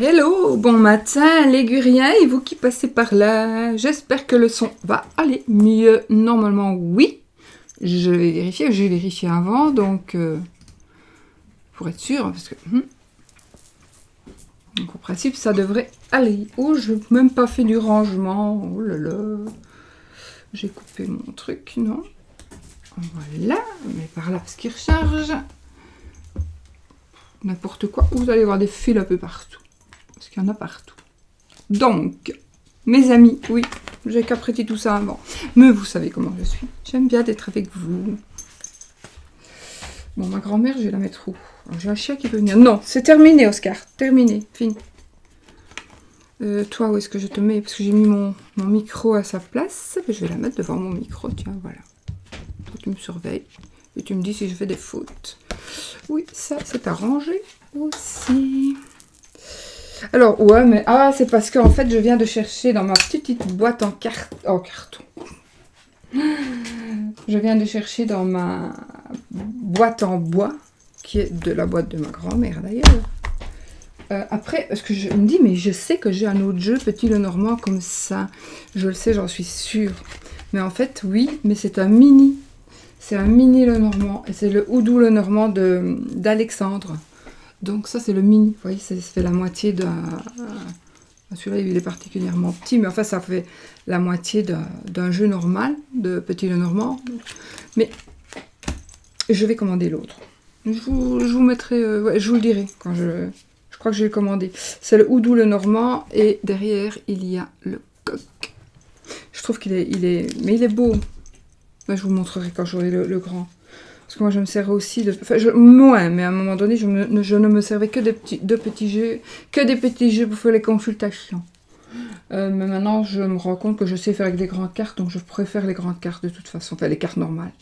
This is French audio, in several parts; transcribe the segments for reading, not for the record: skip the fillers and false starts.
Hello, bon matin les Liguriens et vous qui passez par là. J'espère que le son va aller mieux. Normalement, oui. Je vais vérifier, j'ai vérifié avant, donc pour être sûr, parce que donc, en principe ça devrait aller. Oh, je n'ai même pas fait du rangement. Oh là là, j'ai coupé mon truc, non? Voilà, mais par là parce qu'il recharge. N'importe quoi. Vous allez voir des fils un peu partout. Parce qu'il y en a partout. Donc, mes amis, oui, j'ai qu'après tout ça avant. Mais vous savez comment je suis. J'aime bien d'être avec vous. Bon, ma grand-mère, je vais la mettre où? J'ai un chien qui peut venir. Non, c'est terminé, Oscar. Terminé, fini. Toi, où est-ce que je te mets? Parce que j'ai mis mon micro à sa place. Je vais la mettre devant mon micro, tiens, voilà. Toi, tu me surveilles. Et tu me dis si je fais des fautes. Oui, ça, c'est arrangé aussi. Alors, ouais, mais... Ah, c'est parce qu'en fait, je viens de chercher dans ma petite boîte en carton. Je viens de chercher dans ma boîte en bois, qui est de la boîte de ma grand-mère, d'ailleurs. Après, parce que je me dis, mais je sais que j'ai un autre jeu, Petit Lenormand, comme ça. Je le sais, j'en suis sûre. Mais en fait, oui, mais c'est un mini. C'est un mini Lenormand. Et c'est le Oudou Lenormand d'Alexandre. Donc ça, c'est le mini. Vous voyez, ça fait la moitié d'un... Celui-là, il est particulièrement petit. Mais enfin, ça fait la moitié d'un jeu normal, de Petit Lenormand. Mais je vais commander l'autre. Je vous mettrai... ouais, je vous le dirai quand je crois que je vais commander. C'est le Oudou Lenormand. Et derrière, il y a le coq. Je trouve qu'il est... Mais il est beau. Là, je vous montrerai quand j'aurai le grand. Parce que moi, je me servais aussi de... Enfin, moins, mais à un moment donné, je ne me servais que de petits jeux. Que des petits jeux pour faire les consultations. Mais maintenant, je me rends compte que je sais faire avec des grandes cartes. Donc, je préfère les grandes cartes de toute façon. Enfin, les cartes normales.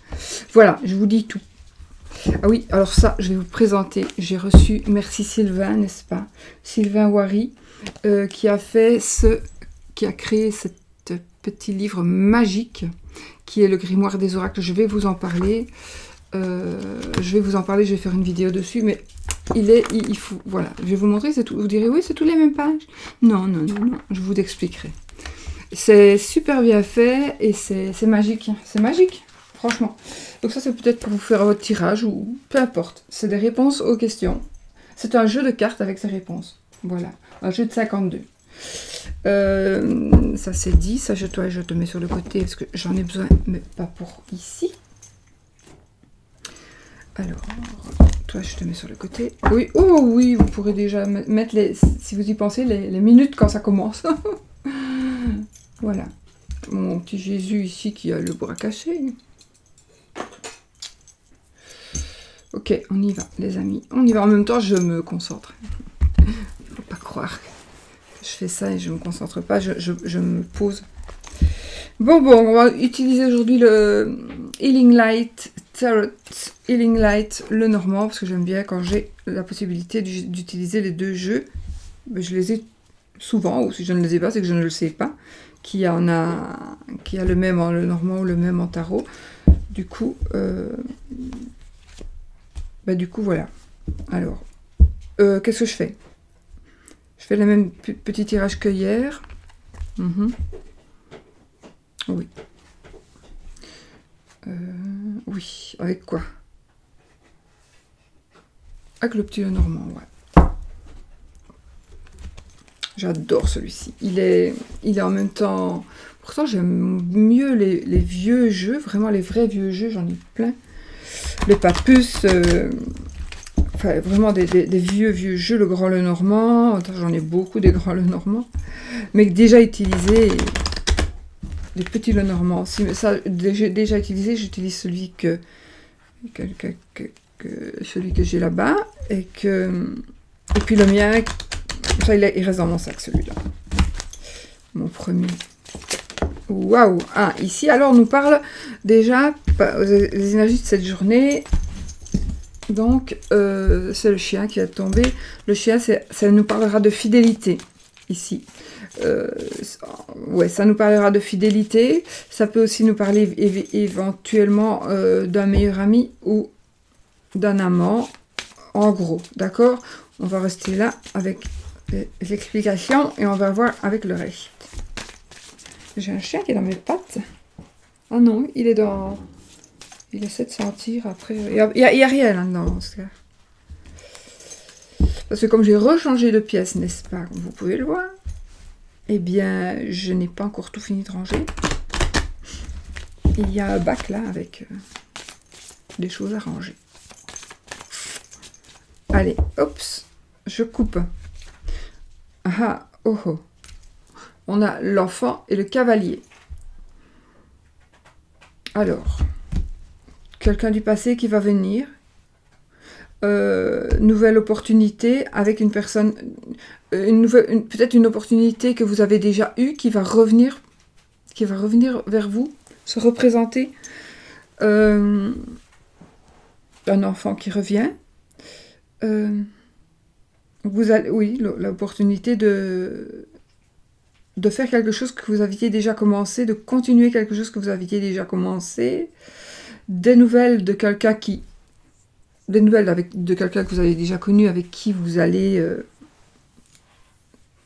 Voilà, je vous dis tout. Ah oui, alors ça, je vais vous présenter. J'ai reçu... Merci Sylvain, n'est-ce pas? Sylvain Wary, qui a créé ce petit livre magique qui est le grimoire des oracles. Je vais vous en parler. Je vais faire une vidéo dessus, mais il faut, voilà, je vais vous montrer, c'est tout. Vous direz, oui, c'est toutes les mêmes pages. Non, je vous expliquerai. C'est super bien fait et c'est magique. C'est magique, franchement. Donc ça, c'est peut-être pour vous faire votre tirage ou peu importe. C'est des réponses aux questions. C'est un jeu de cartes avec ses réponses. Voilà, un jeu de 52. Ça c'est dit, ça je te mets sur le côté parce que j'en ai besoin, mais pas pour ici. Alors, toi je te mets sur le côté. Oui, oh oui, vous pourrez déjà mettre si vous y pensez, les minutes quand ça commence. Voilà, mon petit Jésus ici qui a le bras caché. Ok, on y va les amis, on y va. En même temps je me concentre. Faut pas croire que je fais ça et je me concentre pas, je me pose. Bon, on va utiliser aujourd'hui le Healing Light Tarot, Healing Light Lenormand, parce que j'aime bien quand j'ai la possibilité d'utiliser les deux jeux. Je les ai souvent, ou si je ne les ai pas, c'est que je ne le sais pas, qui a le même en Lenormand ou le même en tarot. Du coup, voilà. Alors, qu'est-ce que je fais? Je fais le même petit tirage que hier. Oui. Oui, avec quoi? Avec le Petit Lenormand, ouais. J'adore celui-ci. Il est en même temps... Pourtant, j'aime mieux les vieux jeux, vraiment les vrais vieux jeux, j'en ai plein. Les Papus, enfin, vraiment des vieux jeux, le Grand Lenormand, j'en ai beaucoup des Grands Lenormand, mais déjà utilisés... Les Petits Lenormand aussi, mais ça, déjà utilisé, j'utilise celui celui que j'ai là-bas, et puis le mien, ça, il reste dans mon sac, celui-là. Mon premier. Waouh! Ah, ici, alors, on nous parle déjà des énergies de cette journée. Donc, c'est le chien qui va tomber. Le chien, ça nous parlera de fidélité, ici. Ouais, ça nous parlera de fidélité. Ça peut aussi nous parler éventuellement d'un meilleur ami ou d'un amant. En gros, d'accord? On va rester là avec les explications et on va voir avec le reste. J'ai un chien qui est dans mes pattes. Ah non, il est dans... Il essaie de sentir après. Il y a rien là-dedans, en ce cas. Parce que comme j'ai rechangé de pièce, n'est-ce pas, comme vous pouvez le voir, eh bien, je n'ai pas encore tout fini de ranger. Il y a un bac là avec des choses à ranger. Allez, hop, je coupe. Ah, oh, oh. On a l'enfant et le cavalier. Alors, quelqu'un du passé qui va venir. Nouvelle opportunité avec une personne, peut-être une opportunité que vous avez déjà eue qui va revenir vers vous, se représenter. Un enfant qui revient. Vous allez, oui, l'opportunité de faire quelque chose que vous aviez déjà commencé, de continuer quelque chose que vous aviez déjà commencé. Des nouvelles de quelqu'un de quelqu'un que vous avez déjà connu, avec qui vous allez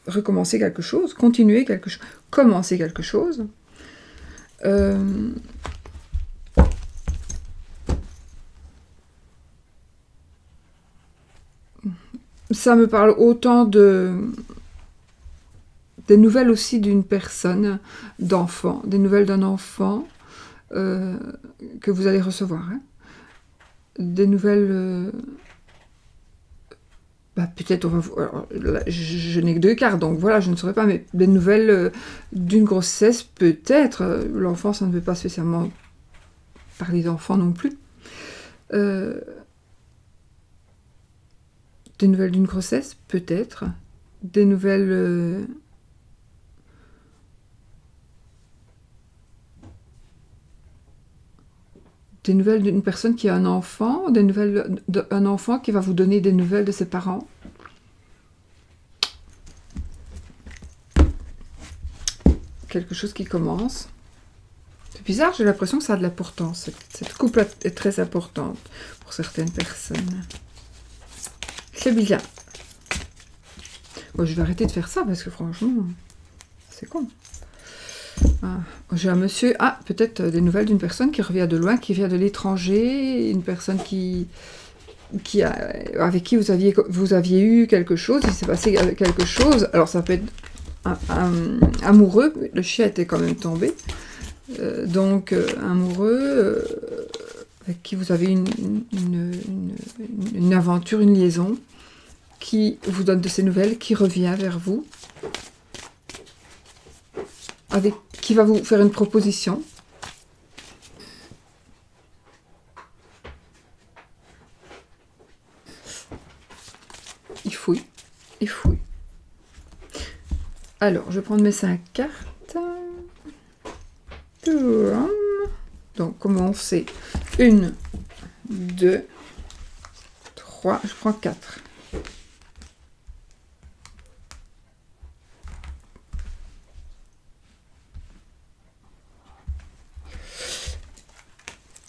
recommencer quelque chose, continuer quelque chose, commencer quelque chose. Ça me parle autant des nouvelles aussi d'une personne, d'enfant, des nouvelles d'un enfant que vous allez recevoir. Hein. Des nouvelles... peut-être on va... Alors, là, je n'ai que 2 cartes, donc voilà, je ne saurais pas, mais des nouvelles d'une grossesse, peut-être. L'enfant, ça ne veut pas spécialement parler d'enfant non plus. Des nouvelles d'une grossesse, peut-être. Des nouvelles... Des nouvelles d'une personne qui a un enfant, des nouvelles d'un enfant qui va vous donner des nouvelles de ses parents. Quelque chose qui commence. C'est bizarre, j'ai l'impression que ça a de l'importance. Cette coupe est très importante pour certaines personnes. C'est bien. Bon, je vais arrêter de faire ça parce que franchement, c'est con. Ah, j'ai un monsieur, peut-être des nouvelles d'une personne qui revient de loin, qui vient de l'étranger, une personne avec qui vous aviez eu quelque chose, il s'est passé quelque chose, alors ça peut être amoureux, le chien était quand même tombé, donc amoureux, avec qui vous avez une aventure, une liaison, qui vous donne de ces nouvelles, qui revient vers vous, qui va vous faire une proposition. Il fouille. Alors, je vais prendre mes 5 cartes. Donc, comment on fait 1, 2, 3, je prends 4.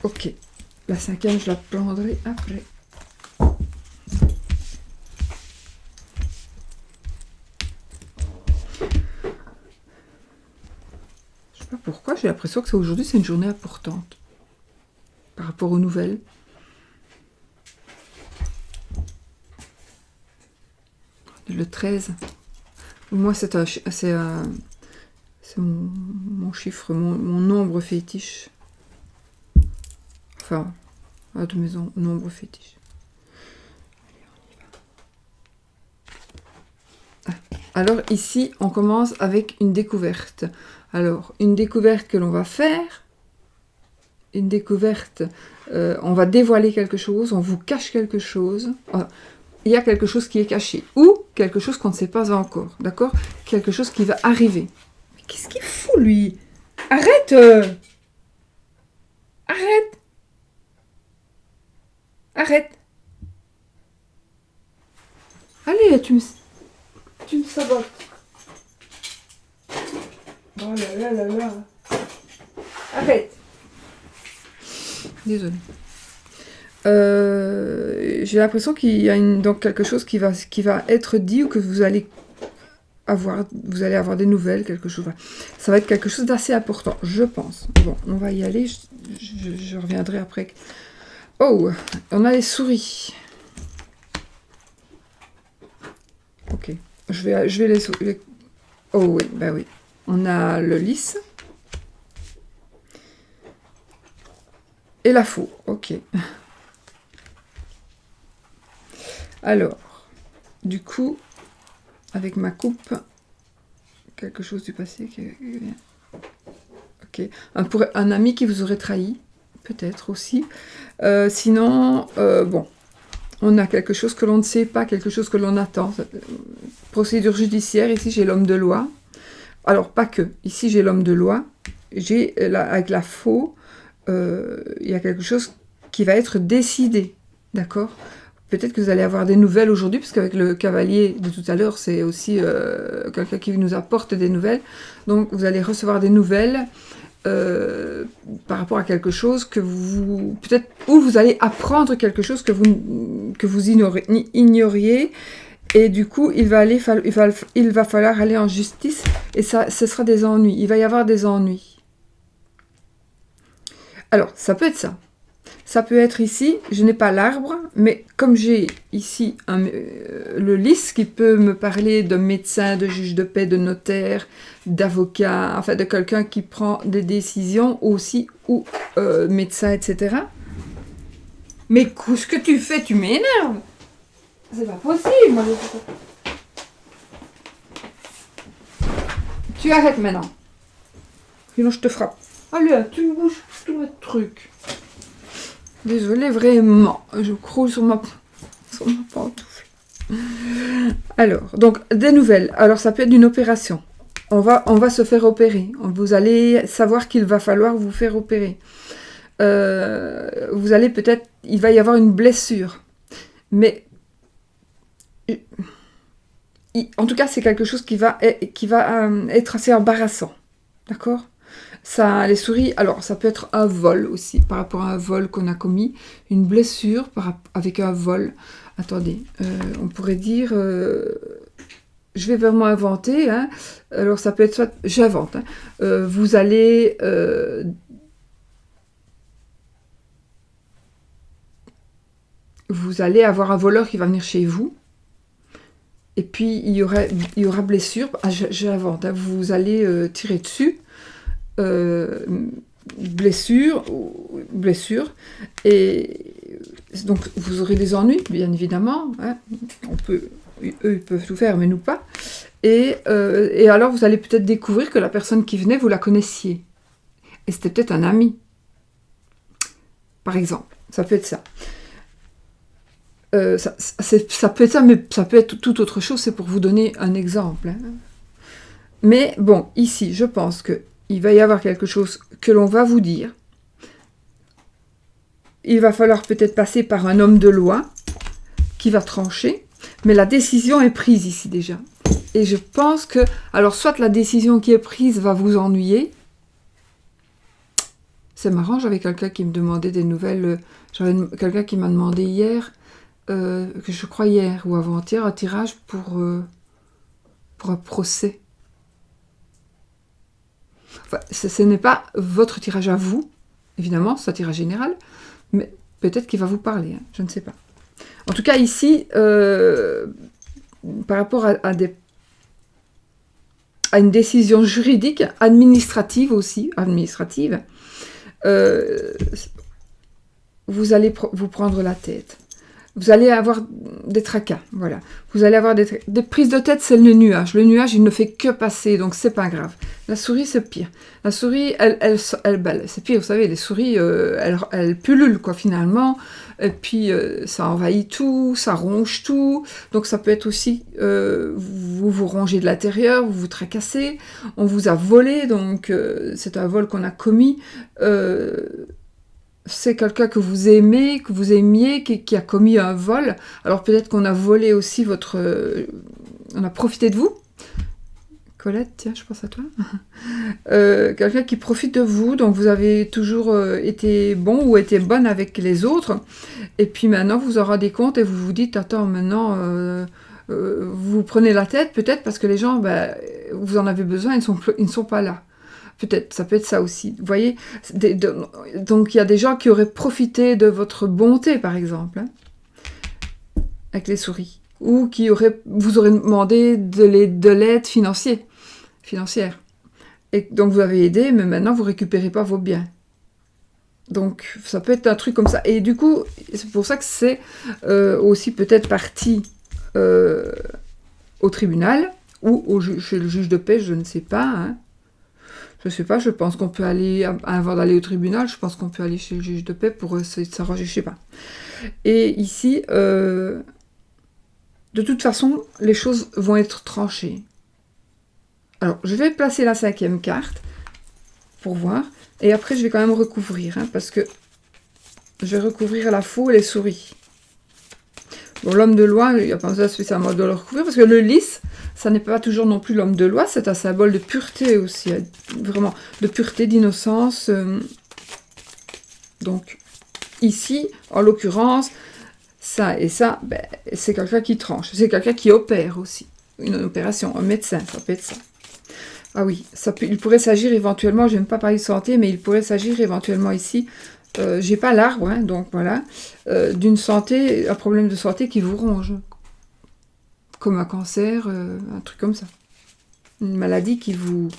Ok, la 5e, je la prendrai après. Je sais pas pourquoi, j'ai l'impression que aujourd'hui c'est une journée importante par rapport aux nouvelles. Le 13. Moi, c'est mon chiffre, mon nombre fétiche. Enfin, de maison, nombre fétiche. Allez, on y va. Alors ici, on commence avec une découverte. Alors, une découverte que l'on va faire. Une découverte, on va dévoiler quelque chose, on vous cache quelque chose. Il y a quelque chose qui est caché. Ou quelque chose qu'on ne sait pas encore. D'accord? Quelque chose qui va arriver. Mais qu'est-ce qu'il fout, lui? Arrête! Arrête! Arrête! Allez, tu me sabotes. Oh là là là là. Arrête! Désolée. J'ai l'impression qu'il y a donc quelque chose qui va être dit ou que vous allez vous allez avoir des nouvelles, quelque chose. Ça va être quelque chose d'assez important, je pense. Bon, on va y aller, je reviendrai après. Oh, on a les souris. Ok, je vais les... Oh oui, bah oui. On a le lys. Et la faux, ok. Alors, du coup, avec ma coupe, quelque chose du passé qui vient. Ok, un ami qui vous aurait trahi, peut-être aussi. Sinon, bon, on a quelque chose que l'on ne sait pas, quelque chose que l'on attend. Procédure judiciaire, ici j'ai l'homme de loi. Alors, pas que, ici j'ai l'homme de loi. J'ai, avec la faux, il y a quelque chose qui va être décidé, d'accord? Peut-être que vous allez avoir des nouvelles aujourd'hui, parce qu'avec le cavalier de tout à l'heure, c'est aussi quelqu'un qui nous apporte des nouvelles. Donc, vous allez recevoir des nouvelles par rapport à quelque chose que vous... Peut-être, ou vous allez apprendre quelque chose que vous ignoriez, et du coup, il va falloir aller en justice, et ça, ce sera des ennuis. Il va y avoir des ennuis. Alors, ça peut être ça. Ça peut être ici, je n'ai pas l'arbre, mais comme j'ai ici le lys qui peut me parler de médecin, de juge de paix, de notaire, d'avocat, enfin de quelqu'un qui prend des décisions aussi, ou médecin, etc. Mais ce que tu fais, tu m'énerves. C'est pas possible, moi. Tu arrêtes maintenant. Sinon, je te frappe. Allez, tu me bouges tout le truc. Désolée, vraiment, je croule sur ma pantoufle. Alors, donc, des nouvelles. Alors, ça peut être une opération. On va se faire opérer. Vous allez savoir qu'il va falloir vous faire opérer. Vous allez peut-être... Il va y avoir une blessure. Mais... En tout cas, c'est quelque chose qui va être assez embarrassant. D'accord ? Ça, les souris, alors ça peut être un vol aussi, par rapport à un vol qu'on a commis, une blessure avec un vol. Attendez, on pourrait dire, je vais vraiment inventer, hein. Alors ça peut être soit, j'invente, hein. Vous allez avoir un voleur qui va venir chez vous, et puis il y aura blessure, j'invente, hein. Vous allez tirer dessus, blessure, et donc vous aurez des ennuis, bien évidemment, hein. Eux ils peuvent tout faire, mais nous pas, et alors vous allez peut-être découvrir que la personne qui venait, vous la connaissiez, et c'était peut-être un ami, par exemple, ça peut être ça. Ça peut être ça, mais ça peut être tout autre chose, c'est pour vous donner un exemple, hein. Mais bon, ici, je pense qu'il va y avoir quelque chose que l'on va vous dire. Il va falloir peut-être passer par un homme de loi qui va trancher, mais la décision est prise ici déjà. Et je pense que, alors soit la décision qui est prise va vous ennuyer. C'est marrant, j'avais quelqu'un qui me demandait des nouvelles, j'avais quelqu'un qui m'a demandé hier, que je crois hier ou avant-hier, un tirage pour un procès. Enfin, ce n'est pas votre tirage à vous, évidemment, c'est un tirage général, mais peut-être qu'il va vous parler, hein, je ne sais pas. En tout cas, ici, par rapport à une décision juridique, administrative aussi, vous allez vous prendre la tête. Vous allez avoir des tracas, voilà. Vous allez avoir des prises de tête, c'est le nuage. Le nuage, il ne fait que passer, donc c'est pas grave. La souris, c'est pire. La souris, c'est pire, vous savez, les souris, elles pullulent, quoi, finalement. Et puis, ça envahit tout, ça ronge tout. Donc, ça peut être aussi, vous vous rongez de l'intérieur, vous vous tracassez, on vous a volé, donc c'est un vol qu'on a commis. C'est quelqu'un que vous aimez, que vous aimiez, qui a commis un vol. Alors peut-être qu'on a volé aussi on a profité de vous. Colette, tiens, je pense à toi. Quelqu'un qui profite de vous, donc vous avez toujours été bon ou été bonne avec les autres. Et puis maintenant, vous en rendez compte et vous vous dites, attends, maintenant, vous prenez la tête, peut-être parce que les gens, ben, vous en avez besoin, ils ne sont pas là. Peut-être, ça peut être ça aussi. Vous voyez, donc il y a des gens qui auraient profité de votre bonté, par exemple, hein, avec les souris, ou qui vous auraient demandé de l'aide financière. Et donc vous avez aidé, mais maintenant vous récupérez pas vos biens. Donc ça peut être un truc comme ça. Et du coup, c'est pour ça que c'est aussi peut-être parti au tribunal ou chez le juge de paix, je ne sais pas. Hein. Je ne sais pas, je pense qu'on peut aller, avant d'aller au tribunal, je pense qu'on peut aller chez le juge de paix pour essayer de s'arranger, je sais pas. Et ici, de toute façon, les choses vont être tranchées. Alors, je vais placer la 5e carte pour voir. Et après, je vais quand même recouvrir, hein, parce que je vais recouvrir la faux et les souris. Bon, l'homme de loi, il n'y a pas besoin spécialement de le recouvrir, parce que le lys, ça n'est pas toujours non plus l'homme de loi, c'est un symbole de pureté aussi, vraiment, de pureté, d'innocence. Donc, ici, en l'occurrence, ça et ça, ben, c'est quelqu'un qui tranche, c'est quelqu'un qui opère aussi. Une opération, un médecin, ça peut être ça. Ah oui, il pourrait s'agir éventuellement, je n'aime pas parler de santé, mais il pourrait s'agir éventuellement ici, j'ai pas l'arbre, hein, donc voilà, d'une santé, un problème de santé qui vous ronge. Comme un cancer, un truc comme ça. Une maladie qui vous...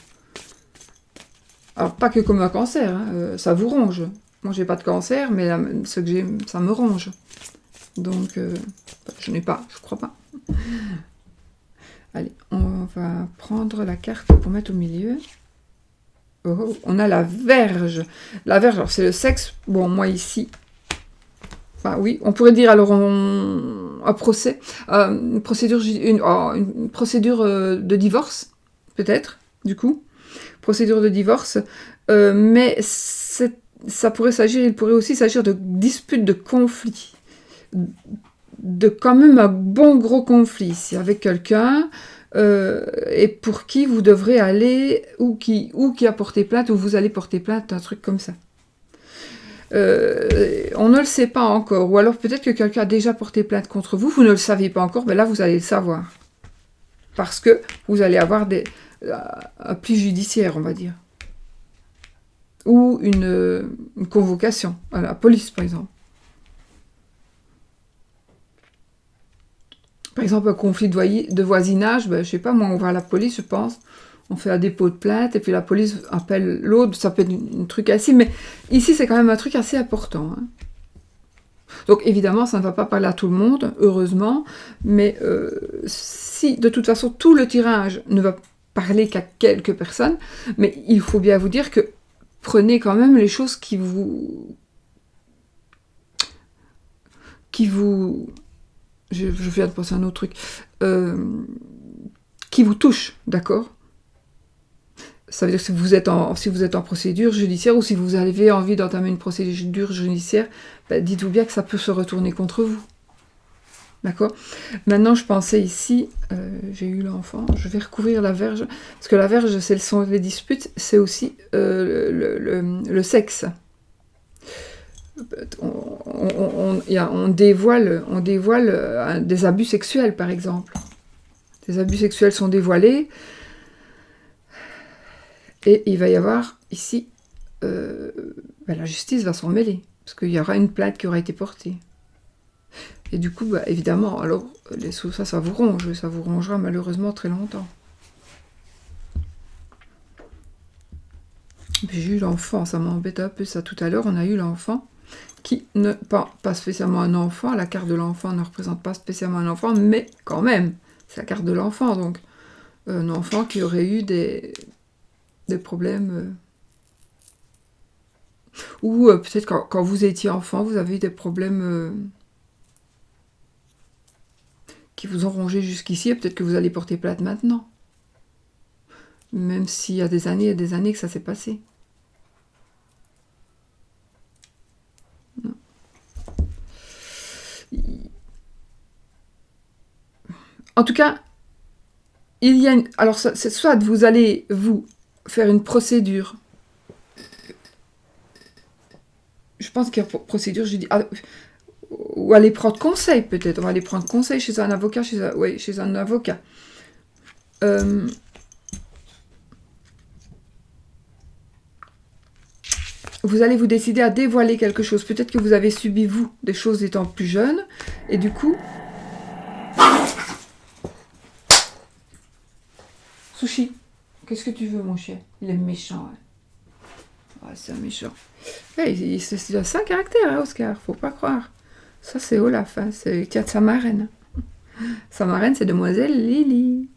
Alors, pas que comme un cancer, hein, ça vous ronge. Moi, j'ai pas de cancer, mais ce que j'ai, ça me ronge. Donc, je n'ai pas, je crois pas. Allez, on va prendre la carte pour mettre au milieu. Oh, on a la Vierge. La Vierge, c'est le sexe. Bon, moi ici... Bah oui, on pourrait dire alors un procès, une procédure de divorce, peut-être, du coup. Procédure de divorce. Mais ça pourrait s'agir, il pourrait aussi s'agir de disputes, de conflits. De quand même un bon gros conflit ici avec quelqu'un et pour qui vous devrez aller ou qui a porté plainte ou vous allez porter plainte, un truc comme ça. On ne le sait pas encore, ou alors peut-être que quelqu'un a déjà porté plainte contre vous, vous ne le savez pas encore, mais là vous allez le savoir. Parce que vous allez avoir un pli judiciaire, on va dire. Ou une convocation à la police, par exemple. Par exemple, un conflit de voisinage, ben, je sais pas, moi, on va à la police, je pense, on fait un dépôt de plainte, et puis la police appelle l'autre, ça peut être un truc ainsi, mais ici, c'est quand même un truc assez important. Hein. Donc, évidemment, ça ne va pas parler à tout le monde, heureusement, mais si, de toute façon, tout le tirage ne va parler qu'à quelques personnes, mais il faut bien vous dire que prenez quand même les choses qui vous... Je viens de penser à un autre truc. Qui vous touche, d'accord? Ça veut dire que si vous êtes en procédure judiciaire ou si vous avez envie d'entamer une procédure judiciaire, ben, dites-vous bien que ça peut se retourner contre vous. D'accord? Maintenant, je pensais ici, j'ai eu l'enfant, je vais recouvrir la Vierge, parce que la Vierge, ce sont les disputes, c'est aussi le sexe. On dévoile des abus sexuels, par exemple. Des abus sexuels sont dévoilés. Et il va y avoir, ici, la justice va s'en mêler. Parce qu'il y aura une plainte qui aura été portée. Et du coup, bah, évidemment, alors, ça vous ronge. Ça vous rongera malheureusement très longtemps. J'ai eu l'enfant, ça m'embête un peu ça tout à l'heure. On a eu l'enfant qui ne pas spécialement un enfant, la carte de l'enfant ne représente pas spécialement un enfant, mais quand même, c'est la carte de l'enfant, donc un enfant qui aurait eu des problèmes, ou peut-être quand vous étiez enfant, vous avez eu des problèmes qui vous ont rongé jusqu'ici, et peut-être que vous allez porter plainte maintenant, même s'il y a des années et des années que ça s'est passé. En tout cas, il y a alors c'est soit vous allez vous faire une procédure. Je pense qu'il y a procédure judiciaire. ou aller prendre conseil peut-être. On va aller prendre conseil chez un avocat, chez un avocat. Vous allez vous décider à dévoiler quelque chose. Peut-être que vous avez subi, vous, des choses étant plus jeune. Et du coup... Sushi, qu'est-ce que tu veux, mon chien? Il est méchant. Hein. Ouais, c'est un méchant. Hey, c'est ça un caractère, hein, Oscar. Faut pas croire. Ça, c'est Olaf. Hein. C'est sa marraine. Sa marraine, c'est Demoiselle Lily.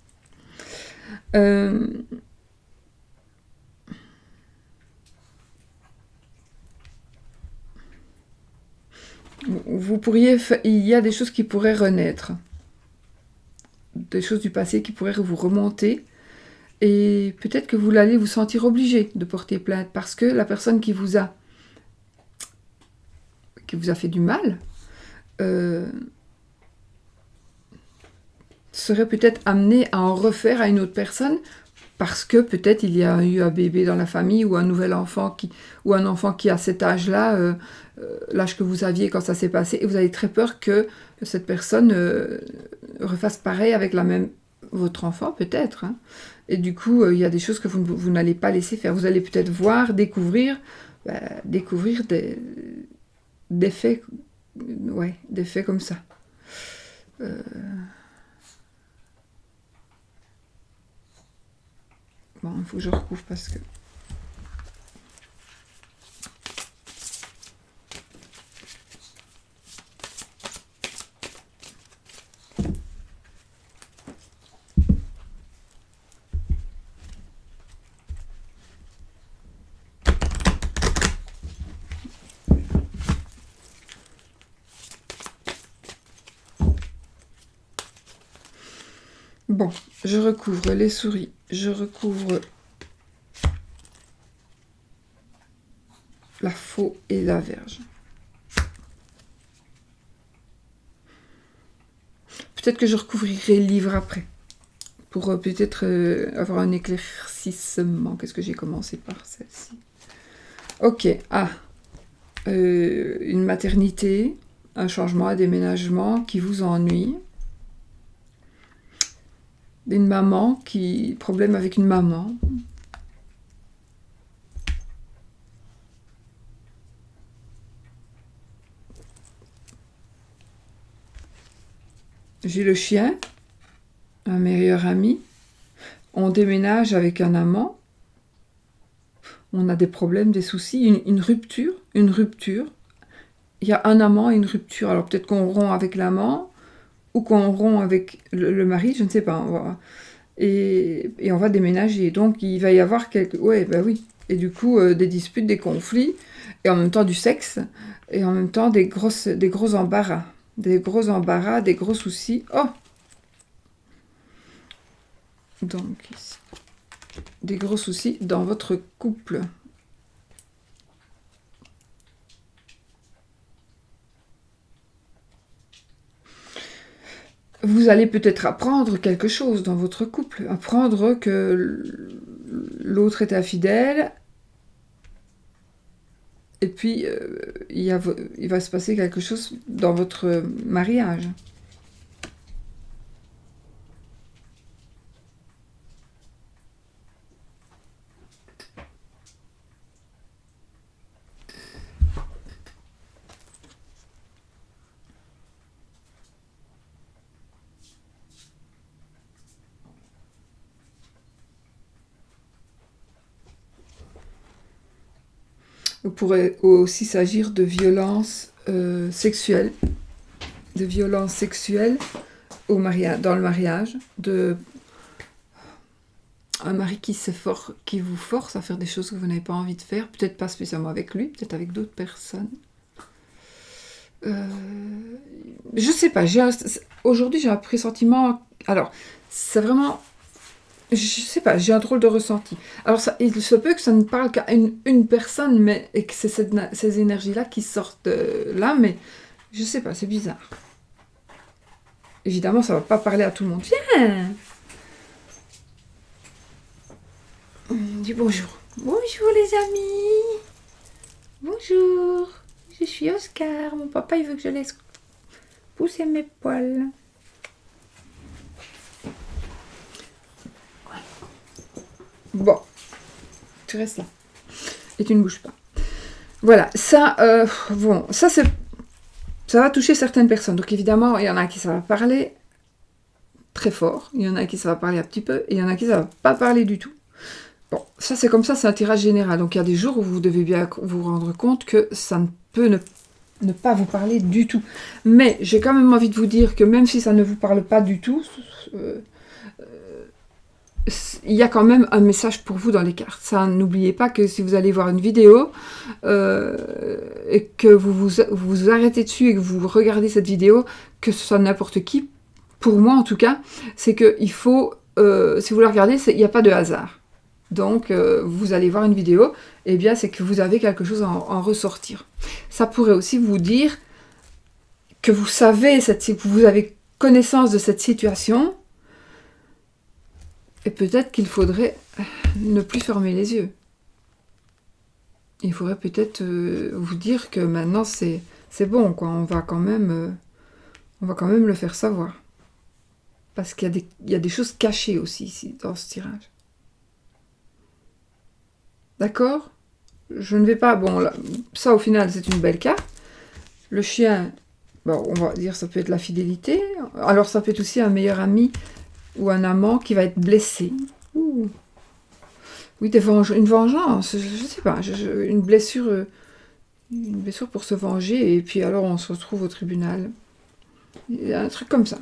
Vous pourriez... Il y a des choses qui pourraient renaître. Des choses du passé qui pourraient vous remonter. Et peut-être que vous allez vous sentir obligé de porter plainte parce que la personne qui vous a fait du mal serait peut-être amenée à en refaire à une autre personne parce que peut-être il y a eu un bébé dans la famille ou un nouvel enfant ou un enfant qui a cet âge-là, l'âge que vous aviez quand ça s'est passé, et vous avez très peur que cette personne refasse pareil avec votre enfant peut-être. Hein. Et du coup, il y a des choses que vous n'allez pas laisser faire. Vous allez peut-être voir, découvrir des faits, des faits comme ça. Bon, il faut que je recouvre parce que... Bon, je recouvre les souris, je recouvre la faux et la verge. Peut-être que je recouvrirai le livre après, pour peut-être avoir un éclaircissement. Qu'est-ce que j'ai commencé par celle-ci? Ok, une maternité, un changement, un déménagement qui vous ennuie. Une maman problème avec une maman. J'ai le chien, un meilleur ami. On déménage avec un amant. On a des problèmes, des soucis, une rupture. Il y a un amant et une rupture. Alors peut-être qu'on rompt avec l'amant ou qu'on rompt avec le mari, je ne sais pas. Et on va déménager. Donc il va y avoir quelques... Ouais, bah oui. Et du coup, des disputes, des conflits, et en même temps du sexe, et en même temps des gros embarras. Des gros embarras, des gros soucis. Oh! Donc, ici. Des gros soucis dans votre couple. Vous allez peut-être apprendre quelque chose dans votre couple. Apprendre que l'autre est infidèle. Et puis, il va se passer quelque chose dans votre mariage. Il pourrait aussi s'agir de violences sexuelles. De violences sexuelles dans le mariage. Un mari qui vous force à faire des choses que vous n'avez pas envie de faire. Peut-être pas spécialement avec lui, peut-être avec d'autres personnes. Je sais pas. Aujourd'hui, j'ai un pressentiment... Alors, c'est vraiment... Je sais pas, j'ai un drôle de ressenti. Alors, il se peut que ça ne parle qu'à une personne, et que c'est ces énergies-là qui sortent là, mais je sais pas, c'est bizarre. Évidemment, ça va pas parler à tout le monde. Viens! Dis bonjour. Bonjour les amis! Bonjour! Je suis Oscar. Mon papa, il veut que je laisse pousser mes poils. Bon, tu restes là. Et tu ne bouges pas. Voilà, ça, bon, ça va toucher certaines personnes. Donc évidemment, il y en a à qui ça va parler très fort, il y en a à qui ça va parler un petit peu, et il y en a à qui ça va pas parler du tout. Bon, ça c'est comme ça, c'est un tirage général. Donc il y a des jours où vous devez bien vous rendre compte que ça ne peut ne pas vous parler du tout. Mais j'ai quand même envie de vous dire que même si ça ne vous parle pas du tout, il y a quand même un message pour vous dans les cartes. Ça, n'oubliez pas que si vous allez voir une vidéo et que vous arrêtez dessus et que vous regardez cette vidéo, que ce soit n'importe qui, pour moi en tout cas, c'est qu'il faut, si vous la regardez, il n'y a pas de hasard. Donc, vous allez voir une vidéo, et bien c'est que vous avez quelque chose à en ressortir. Ça pourrait aussi vous dire que vous savez, que vous avez connaissance de cette situation, et peut-être qu'il faudrait ne plus fermer les yeux. Il faudrait peut-être vous dire que maintenant c'est bon, quoi. On va quand même le faire savoir. Parce qu'il y a des choses cachées aussi ici, dans ce tirage. D'accord? Je ne vais pas... Bon, là, ça au final c'est une belle carte. Le chien, bon, on va dire ça peut être la fidélité. Alors ça peut être aussi un meilleur ami ou un amant qui va être blessé. Ouh. Oui, une vengeance, je ne sais pas, une blessure pour se venger, et puis alors on se retrouve au tribunal. Il y a un truc comme ça.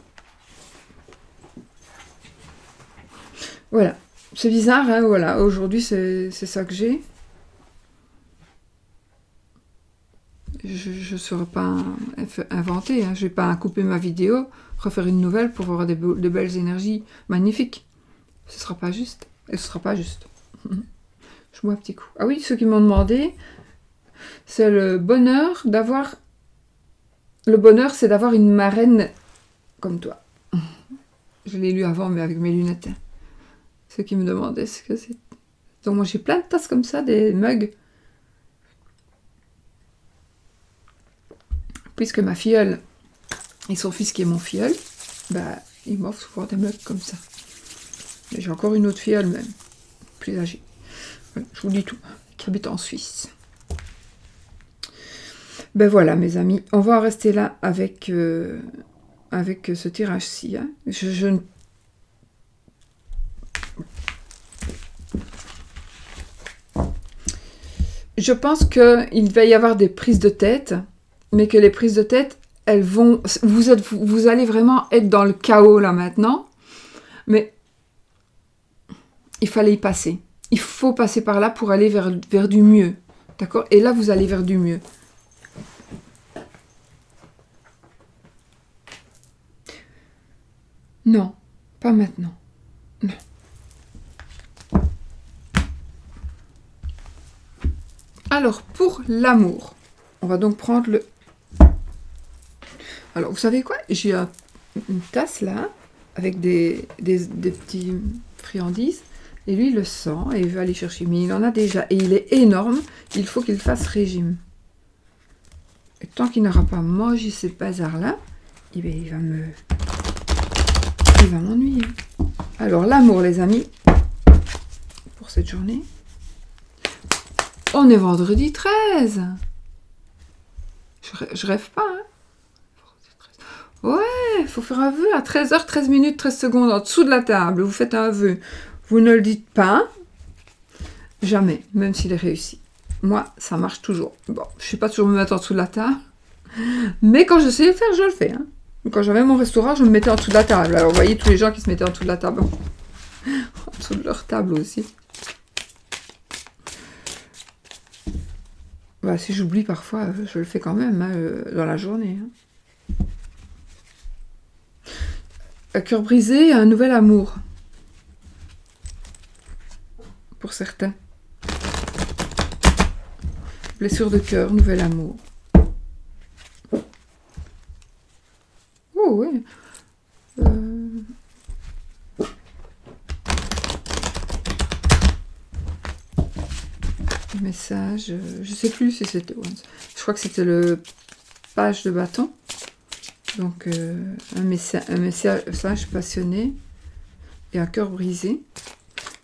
Voilà, c'est bizarre, hein, voilà, aujourd'hui c'est ça que j'ai. Je ne saurais pas inventer, hein. Je ne vais pas couper ma vidéo, refaire une nouvelle pour avoir de belles énergies magnifiques. Ce ne sera pas juste. Et ce ne sera pas juste. Je bois un petit coup. Ah oui, ceux qui m'ont demandé, c'est le bonheur d'avoir... Le bonheur, c'est d'avoir une marraine comme toi. Je l'ai lu avant, mais avec mes lunettes. Ceux qui me demandaient ce que c'est. Donc moi, j'ai plein de tasses comme ça, des mugs. Puisque ma filleule et son fils qui est mon filleul, bah, ils m'offrent souvent des mugs comme ça. Mais j'ai encore une autre filleule même, plus âgée. Voilà, je vous dis tout, qui habite en Suisse. Ben voilà mes amis, on va en rester là avec ce tirage-ci. Hein. Je pense qu'il va y avoir des prises de tête, mais que les prises de tête, elles vont... Vous allez vraiment être dans le chaos là maintenant, mais il fallait y passer. Il faut passer par là pour aller vers du mieux. D'accord? Et là, vous allez vers du mieux. Non, pas maintenant. Non. Alors, pour l'amour, on va donc prendre le... Alors, vous savez quoi? J'ai une tasse là, avec des petits friandises. Et lui, il le sent et il veut aller chercher. Mais il en a déjà. Et il est énorme. Il faut qu'il fasse régime. Et tant qu'il n'aura pas mangé ces bazars-là, il va m'ennuyer. Alors, l'amour, les amis, pour cette journée. On est vendredi 13. Je rêve pas, hein. Ouais, il faut faire un vœu à 13h, 13 minutes, 13 secondes en dessous de la table. Vous faites un vœu. Vous ne le dites pas, jamais, même s'il est réussi. Moi, ça marche toujours. Bon, je ne sais pas toujours me mettre en dessous de la table, mais quand je sais le faire, je le fais. Hein. Quand j'avais mon restaurant, je me mettais en dessous de la table. Alors, vous voyez tous les gens qui se mettaient en dessous de la table. En dessous de leur table aussi. Bah, si j'oublie parfois, je le fais quand même, hein, dans la journée. Hein. Un cœur brisé, un nouvel amour. Pour certains. Blessure de cœur, nouvel amour. Oh oui. Message, je sais plus si c'était... Je crois que c'était le page de bâton. Donc, un message passionné et un cœur brisé.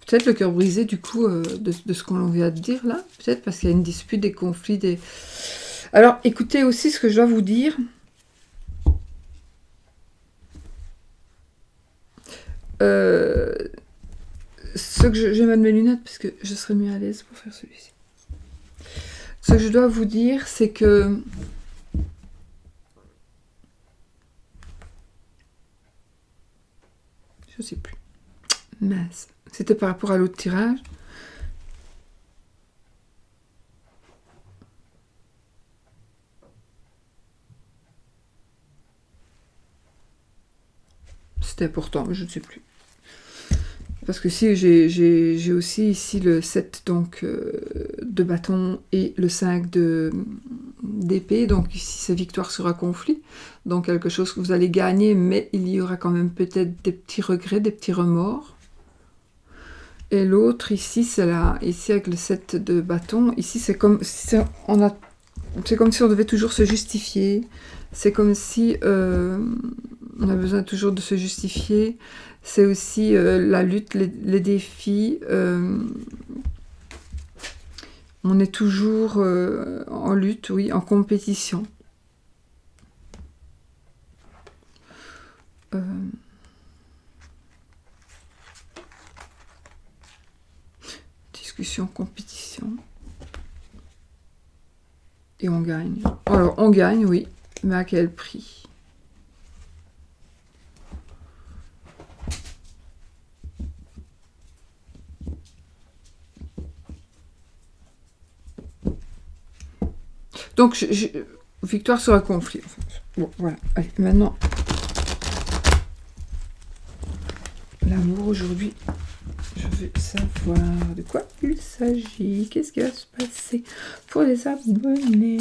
Peut-être le cœur brisé, du coup, de ce qu'on vient de dire, là. Peut-être parce qu'il y a une dispute, des conflits, des... Alors, écoutez aussi ce que je dois vous dire. Ce que je vais mettre mes lunettes, parce que je serai mieux à l'aise pour faire celui-ci. Ce que je dois vous dire, c'est que... Je sais plus. Mince. C'était par rapport à l'autre tirage. C'était important, mais je ne sais plus. Parce que si j'ai aussi ici le 7 donc, de bâton et le 5 d'épée. Donc ici c'est victoire sur un conflit. Donc quelque chose que vous allez gagner, mais il y aura quand même peut-être des petits regrets, des petits remords. Et l'autre ici, c'est là, ici avec le 7 de bâton. Ici c'est comme si on devait toujours se justifier. C'est comme si on a besoin toujours de se justifier. C'est aussi la lutte, les défis. On est toujours en lutte, oui, en compétition. Discussion, compétition. Et on gagne. Alors, on gagne, oui, mais à quel prix ? Donc, victoire sur un conflit. En fait. Bon, voilà. Allez, maintenant, l'amour aujourd'hui. Je veux savoir de quoi il s'agit. Qu'est-ce qui va se passer pour les abonnés?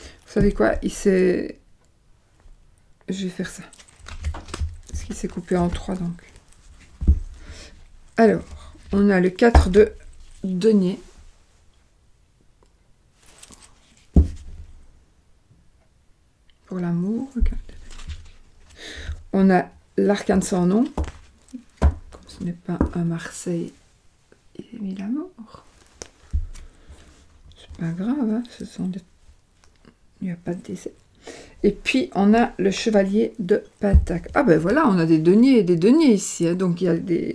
Vous savez quoi? Je vais faire ça. Parce qu'il s'est coupé en 3, donc. Alors, on a le 4 de denier. Pour l'amour. On a l'arcane sans nom. Comme ce n'est pas un Marseille, il a mis la mort. C'est pas grave, hein, il n'y a pas de décès. Et puis, on a le chevalier de Pentacle. Ah ben voilà, on a des deniers ici. Hein. Donc,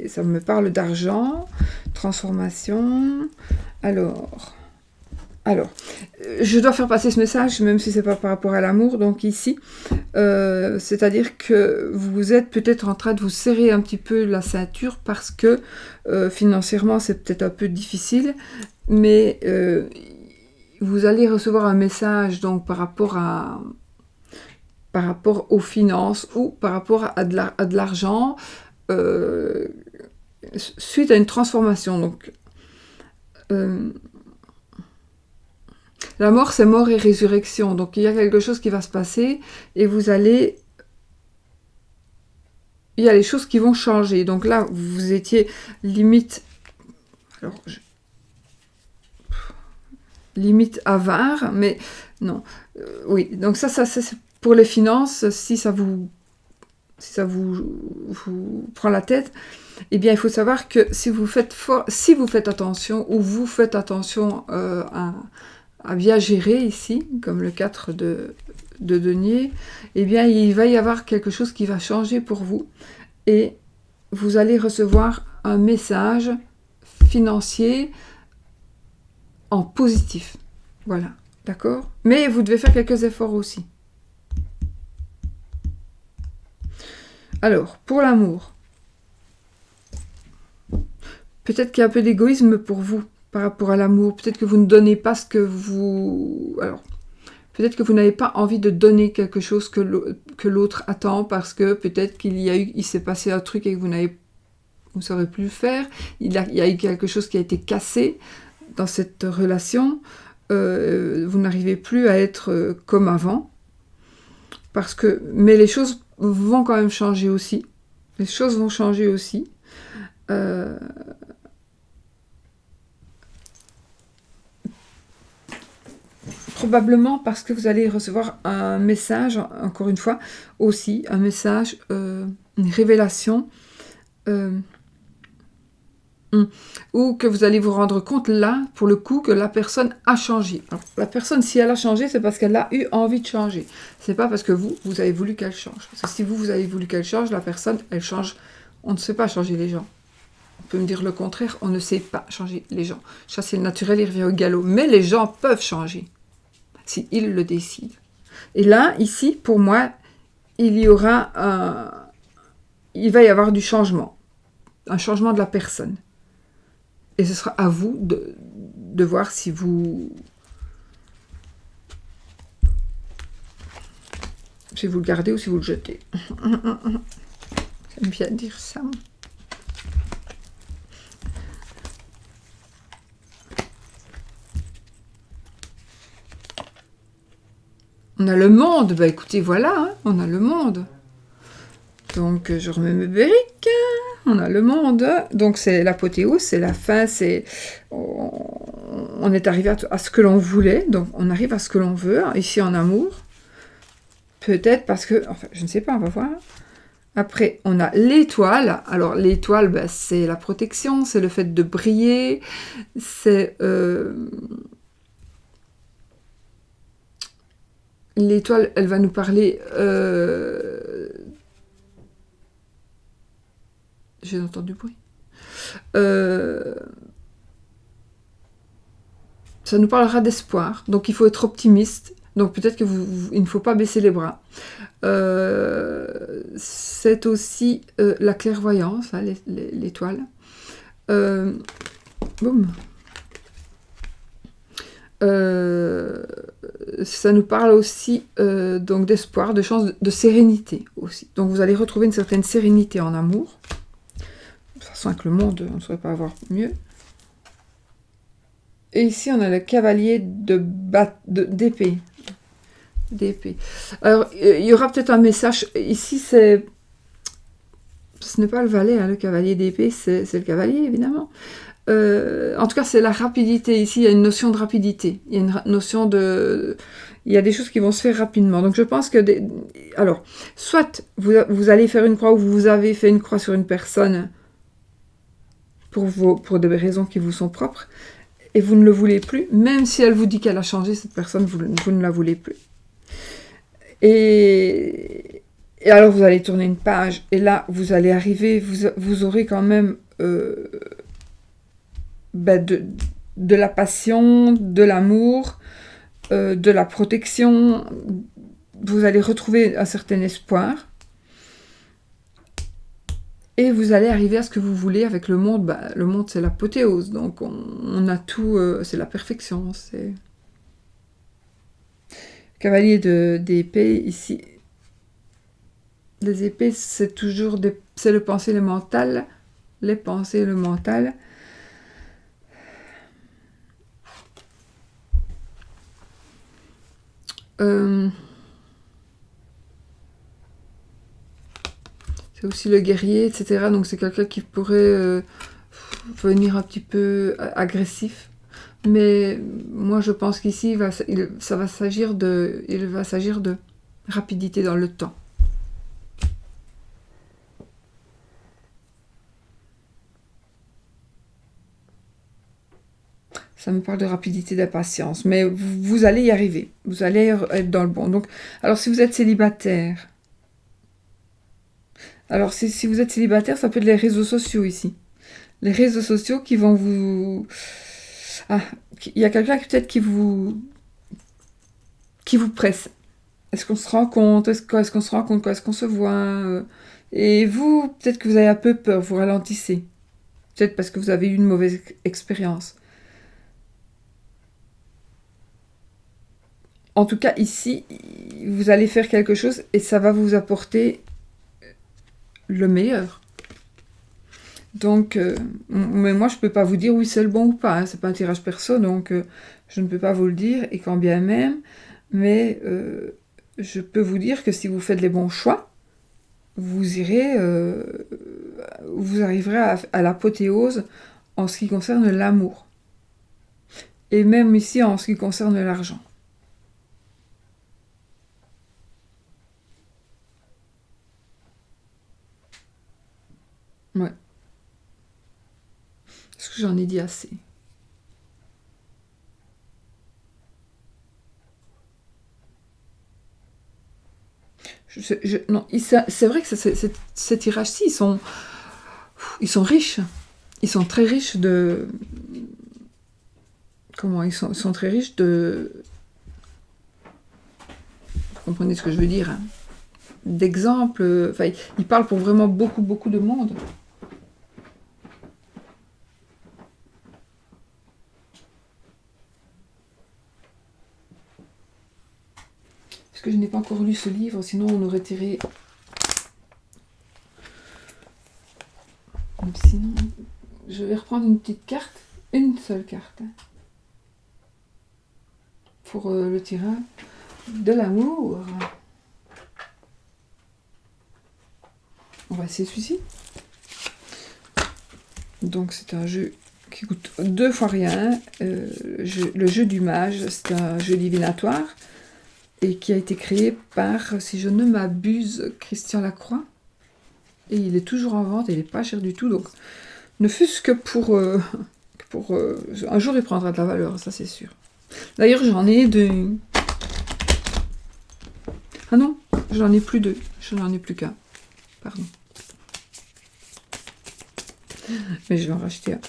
ça me parle d'argent, transformation. Alors, je dois faire passer ce message, même si c'est pas par rapport à l'amour. Donc ici, c'est-à-dire que vous êtes peut-être en train de vous serrer un petit peu la ceinture parce que financièrement, c'est peut-être un peu difficile. Mais vous allez recevoir un message donc par rapport aux finances ou par rapport à de l'argent suite à une transformation. Donc, la mort, c'est mort et résurrection. Donc, il y a quelque chose qui va se passer et il y a les choses qui vont changer. Donc là, vous étiez limite... Alors, limite avare, mais non. Oui, donc ça c'est pour les finances. Si ça vous prend la tête, eh bien, il faut savoir que si vous faites attention, ou vous faites attention à bien gérer ici, comme le 4 de denier, eh bien, il va y avoir quelque chose qui va changer pour vous et vous allez recevoir un message financier en positif. Voilà, d'accord? Mais vous devez faire quelques efforts aussi. Alors, pour l'amour, peut-être qu'il y a un peu d'égoïsme pour vous par rapport à l'amour. Peut-être que vous ne donnez pas ce que vous... Alors, peut-être que vous n'avez pas envie de donner quelque chose que l'autre attend parce que peut-être il s'est passé un truc et que vous ne saurez plus le faire. Il y a eu quelque chose qui a été cassé dans cette relation. Vous n'arrivez plus à être comme avant. Mais les choses vont quand même changer aussi. Les choses vont changer aussi. probablement parce que vous allez recevoir un message, encore une fois, aussi, un message, une révélation, ou que vous allez vous rendre compte là, pour le coup, que la personne a changé. Alors, la personne, si elle a changé, c'est parce qu'elle a eu envie de changer. C'est pas parce que vous avez voulu qu'elle change. Parce que si vous avez voulu qu'elle change, la personne, elle change. On ne sait pas changer les gens. On peut me dire le contraire, on ne sait pas changer les gens. Ça, c'est le naturel, il revient au galop. Mais les gens peuvent changer, si ils le décident. Et là, ici, pour moi, il va y avoir du changement. Un changement de la personne. Et ce sera à vous de voir si vous le gardez ou si vous le jetez. J'aime bien dire ça. On a le monde. Bah écoutez, voilà, hein, on a le monde. Donc je remets mes briques. On a le monde. Donc c'est l'apothéose, c'est la fin, c'est... On est arrivé à ce que l'on voulait. Donc on arrive à ce que l'on veut, ici en amour. Peut-être parce que... Enfin, je ne sais pas, on va voir. Après, on a l'étoile. Alors l'étoile, bah, c'est la protection, c'est le fait de briller. C'est... L'étoile, elle va nous parler... J'ai entendu du bruit. Ça nous parlera d'espoir. Donc il faut être optimiste. Donc peut-être que il ne faut pas baisser les bras. C'est aussi la clairvoyance, hein, l'étoile. Boum. Ça nous parle aussi donc d'espoir, de chance, de sérénité aussi. Donc vous allez retrouver une certaine sérénité en amour. De toute façon, avec le monde, on ne saurait pas avoir mieux. Et ici, on a le cavalier d'épée. Alors, il y aura peut-être un message. Ici, ce n'est pas le valet, hein, le cavalier d'épée, c'est le cavalier, évidemment. En tout cas, c'est la rapidité. Ici, il y a une notion de rapidité. Il y a une notion de... Il y a des choses qui vont se faire rapidement. Donc, je pense que... Alors, soit vous allez faire une croix ou vous avez fait une croix sur une personne pour des raisons qui vous sont propres, et vous ne le voulez plus, même si elle vous dit qu'elle a changé, cette personne, vous ne la voulez plus. Et alors, vous allez tourner une page, et là, vous allez arriver, vous aurez quand même de la passion, de l'amour, de la protection. Vous allez retrouver un certain espoir. Et vous allez arriver à ce que vous voulez avec le monde. Bah, le monde, c'est l'apothéose. Donc, on a tout... c'est la perfection. C'est... Cavalier d'épée, ici. Les épées, c'est toujours... C'est le pensée, le mental. Les pensées, le mental. C'est aussi le guerrier, etc. Donc c'est quelqu'un qui pourrait venir un petit peu agressif. Mais moi je pense qu'ici, il va s'agir de rapidité dans le temps. Ça me parle de rapidité, d'impatience. Mais vous allez y arriver. Vous allez être dans le bon. Donc, alors si vous êtes célibataire... Alors, si vous êtes célibataire, ça peut être les réseaux sociaux ici. Les réseaux sociaux qui vont vous... Ah, il y a quelqu'un peut-être qui vous presse. Est-ce qu'on se rencontre? Est-ce qu'on se rencontre? Est-ce qu'on se voit? Et vous, peut-être que vous avez un peu peur, vous ralentissez. Peut-être parce que vous avez eu une mauvaise expérience. En tout cas, ici, vous allez faire quelque chose et ça va vous apporter le meilleur. Donc, mais moi, je ne peux pas vous dire oui, c'est le bon ou pas. Hein, c'est pas un tirage perso, donc je ne peux pas vous le dire, et quand bien même. Mais je peux vous dire que si vous faites les bons choix, vous arriverez à l'apothéose en ce qui concerne l'amour. Et même ici, en ce qui concerne l'argent. Ouais. Est-ce que j'en ai dit assez? Non, c'est vrai que ces tirages-ci, ils sont riches. Ils sont très riches de... Comment? Ils sont très riches de... Vous comprenez ce que je veux dire, hein? D'exemples. Enfin, ils parlent pour vraiment beaucoup, beaucoup de monde. Parce que je n'ai pas encore lu ce livre, sinon on aurait tiré... Sinon, je vais reprendre une petite carte, une seule carte, pour le tirage de l'amour. On va essayer celui-ci. Donc c'est un jeu qui coûte 2 fois rien. Le jeu du mage, c'est un jeu divinatoire et qui a été créé par, si je ne m'abuse, Christian Lacroix. Et il est toujours en vente, et il n'est pas cher du tout, donc ne fût-ce que pour... un jour il prendra de la valeur, ça c'est sûr. D'ailleurs j'en ai deux... Ah non, j'en ai plus deux, je n'en ai plus qu'un. Pardon. Mais je vais en racheter un.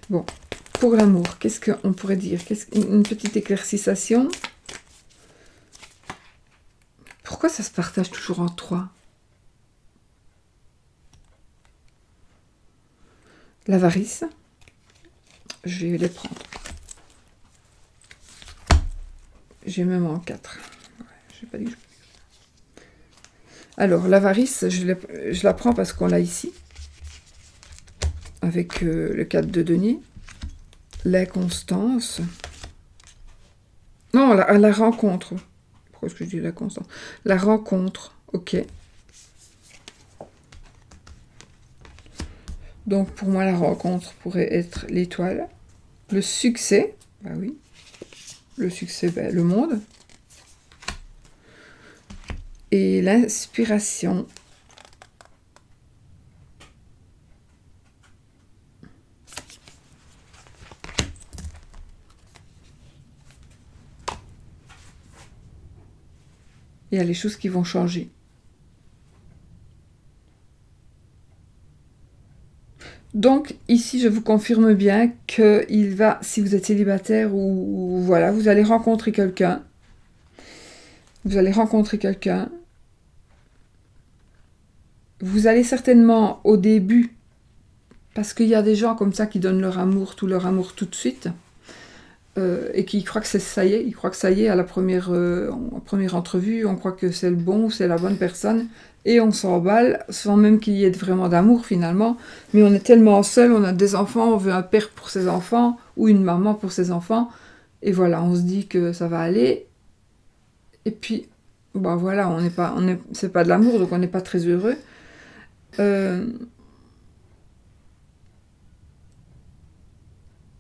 Bon, pour l'amour, qu'est-ce qu'on pourrait dire? Une petite éclaircissation. Pourquoi ça se partage toujours en 3? L'avarice. Je vais les prendre. J'ai même en 4. Ouais, j'ai pas dit que je... Alors, l'avarice, je la prends parce qu'on l'a ici. Avec le 4 de denier. L'inconstance. Non, la rencontre. Pourquoi est-ce que je dis la constance? La rencontre, ok. Donc, pour moi, la rencontre pourrait être l'étoile. Le succès, bah oui. Le succès, ben, le monde. Et l'inspiration. Il y a les choses qui vont changer. Donc, ici, je vous confirme bien qu'il va, si vous êtes célibataire ou voilà, vous allez rencontrer quelqu'un. Vous allez rencontrer quelqu'un. Vous allez certainement, au début, parce qu'il y a des gens comme ça qui donnent leur amour, tout leur amour tout de suite, et qui croient que ça y est, ils croient que ça y est, à la première entrevue, on croit que c'est le bon, c'est la bonne personne, et on s'emballe, sans même qu'il y ait vraiment d'amour finalement, mais on est tellement seul, on a des enfants, on veut un père pour ses enfants, ou une maman pour ses enfants, et voilà, on se dit que ça va aller, et puis, bon voilà, c'est pas de l'amour, donc on n'est pas très heureux.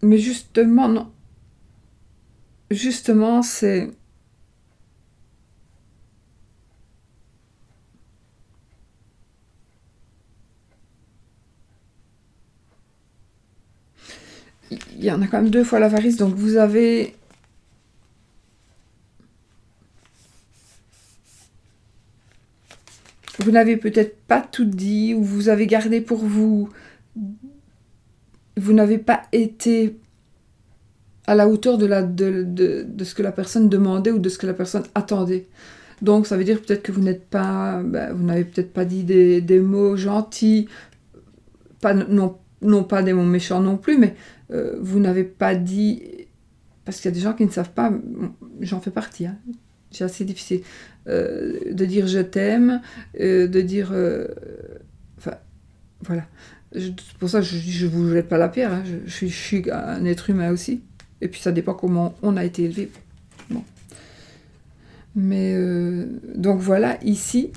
Mais justement, non. Justement, c'est... Il y en a quand même 2 fois l'avarice, donc vous avez... Vous n'avez peut-être pas tout dit, ou vous avez gardé pour vous. Vous n'avez pas été à la hauteur de ce que la personne demandait ou de ce que la personne attendait. Donc ça veut dire peut-être que vous n'êtes pas... vous n'avez peut-être pas dit des mots gentils, non pas des mots méchants non plus, mais vous n'avez pas dit... Parce qu'il y a des gens qui ne savent pas, j'en fais partie, hein. C'est assez difficile de dire je t'aime, de dire... Enfin, voilà. C'est pour ça que je dis je vous jette pas la pierre, hein. Je suis un être humain aussi. Et puis ça dépend comment on a été élevé. Bon. Mais donc voilà, ici...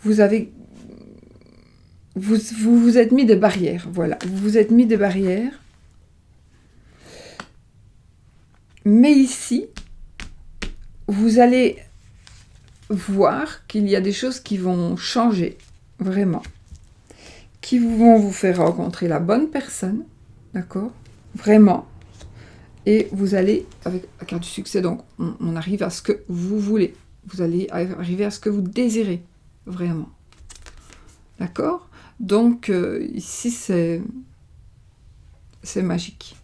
Vous avez... Vous vous êtes mis des barrières, voilà. Vous vous êtes mis des barrières. Mais ici, vous allez voir qu'il y a des choses qui vont changer, vraiment. Qui vont vous faire rencontrer la bonne personne, d'accord? Vraiment. Et vous allez, avec la carte du succès, donc on arrive à ce que vous voulez. Vous allez arriver à ce que vous désirez, vraiment. D'accord? Donc, ici, c'est magique.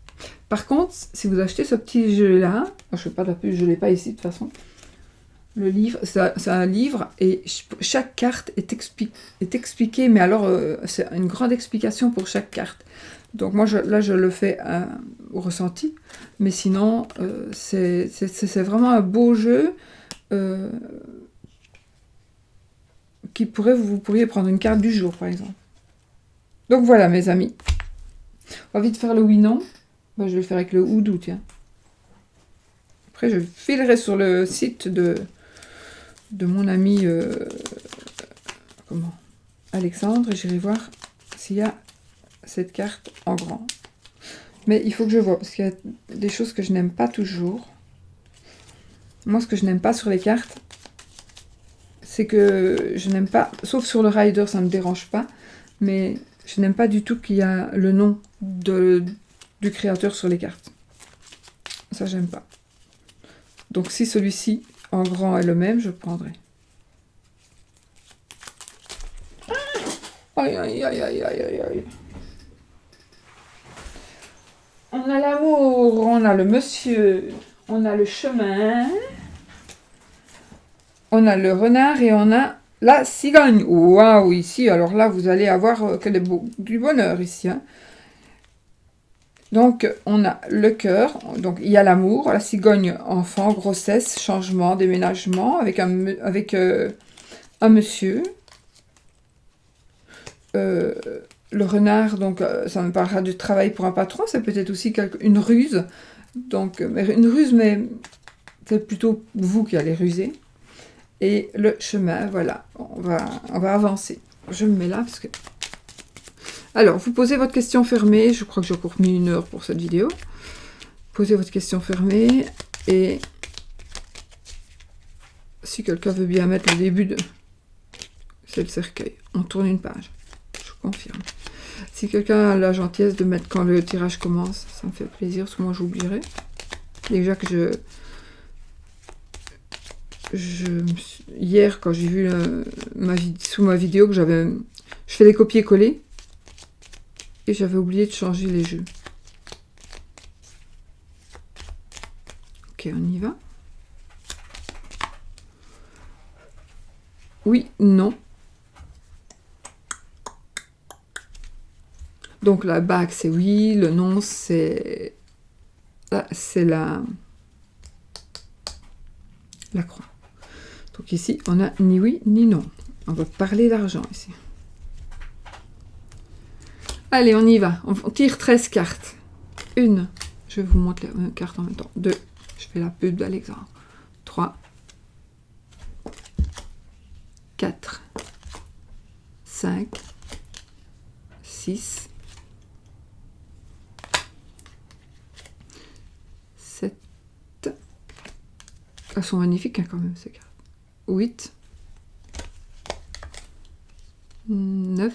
Par contre, si vous achetez ce petit jeu-là, je ne fais pas de la pub, je ne l'ai pas ici de toute façon. Le livre, c'est un livre et chaque carte est expliquée, mais alors c'est une grande explication pour chaque carte. Donc moi, là, je le fais au ressenti, mais sinon, c'est vraiment un beau jeu vous pourriez prendre une carte du jour, par exemple. Donc voilà, mes amis. On va vite faire le oui-non. Ben, je vais le faire avec le houdou, tiens. Après, je filerai sur le site de mon ami Alexandre, et j'irai voir s'il y a cette carte en grand. Mais il faut que je vois, parce qu'il y a des choses que je n'aime pas toujours. Moi, ce que je n'aime pas sur les cartes, c'est que je n'aime pas, sauf sur le rider, ça ne me dérange pas, mais je n'aime pas du tout qu'il y a le nom du créateur sur les cartes. Ça, j'aime pas. Donc, si celui-ci, en grand, est le même, je prendrai. Aïe, aïe, aïe, aïe, aïe, aïe. On a l'amour, on a le monsieur, on a le chemin, on a le renard et on a la cigogne. Waouh, ici, alors là, vous allez avoir du bonheur ici. Hein. Donc, on a le cœur, donc il y a l'amour, la cigogne, enfant, grossesse, changement, déménagement, avec un monsieur. Le renard, donc ça me parlera du travail pour un patron, c'est peut-être aussi une ruse. Donc, une ruse, mais c'est plutôt vous qui allez ruser. Et le chemin, voilà, on va avancer. Je me mets là parce que... Alors, vous posez votre question fermée. Je crois que j'ai encore mis 1 heure pour cette vidéo. Posez votre question fermée. Et si quelqu'un veut bien mettre le début de... C'est le cercueil. On tourne une page. Je confirme. Si quelqu'un a la gentillesse de mettre quand le tirage commence, ça me fait plaisir, parce que moi j'oublierai. Déjà que hier, quand j'ai vu sous ma vidéo que je fais des copier-coller, et j'avais oublié de changer les jeux. Ok, on y va. Oui, non. Donc la bague, c'est oui. Le non, c'est la croix. Donc ici, on a ni oui, ni non. On va parler d'argent ici. Allez, on y va. On tire 13 cartes. 1. Je vais vous montrer les cartes en même temps. 2. Je fais la pub d'Alexandre. 3. 4. 5. 6. 7. Elles sont magnifiques hein, quand même ces cartes. 8. 9.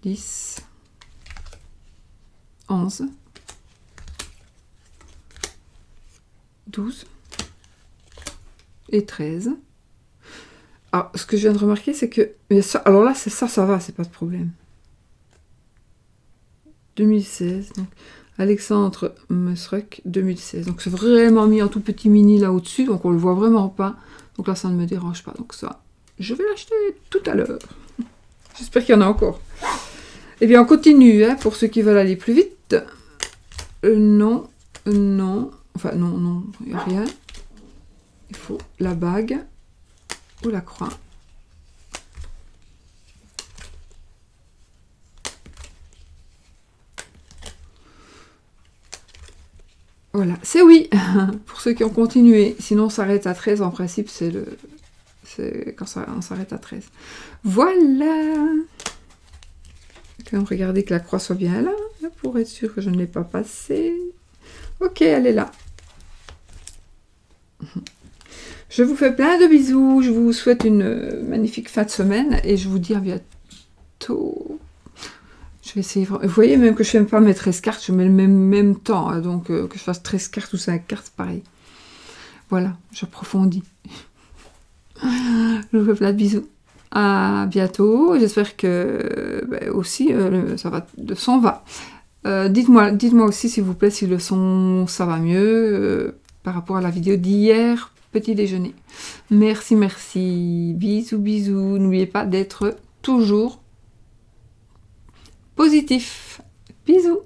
10. 11. 12. Et 13. Alors, ce que je viens de remarquer, c'est que... Mais ça, alors là, ça va, c'est pas de problème. 2016, donc... Alexandre Musruck, 2016. Donc c'est vraiment mis en tout petit mini là au-dessus, donc on le voit vraiment pas. Donc là, ça ne me dérange pas. Donc ça, je vais l'acheter tout à l'heure. J'espère qu'il y en a encore. Eh bien, on continue, hein, pour ceux qui veulent aller plus vite. Non, non. Enfin, non, il n'y a rien. Il faut la bague ou la croix. Voilà, c'est oui, pour ceux qui ont continué. Sinon, on s'arrête à 13. En principe, c'est quand on s'arrête à 13. Voilà. Quand même regarder que la croix soit bien là, pour être sûr que je ne l'ai pas passée. Ok, elle est là. Je vous fais plein de bisous. Je vous souhaite une magnifique fin de semaine. Et je vous dis à bientôt. Je vais essayer... Vous voyez, même que je ne fais pas mes 13 cartes, je mets le même temps. Hein, donc, que je fasse 13 cartes ou 5 cartes, c'est pareil. Voilà, j'approfondis. Je vous fais plein de bisous. À bientôt. J'espère que aussi le son va. Dites-moi aussi s'il vous plaît si le son ça va mieux par rapport à la vidéo d'hier, petit déjeuner. Merci, merci. Bisous, bisous. N'oubliez pas d'être toujours positif. Bisous.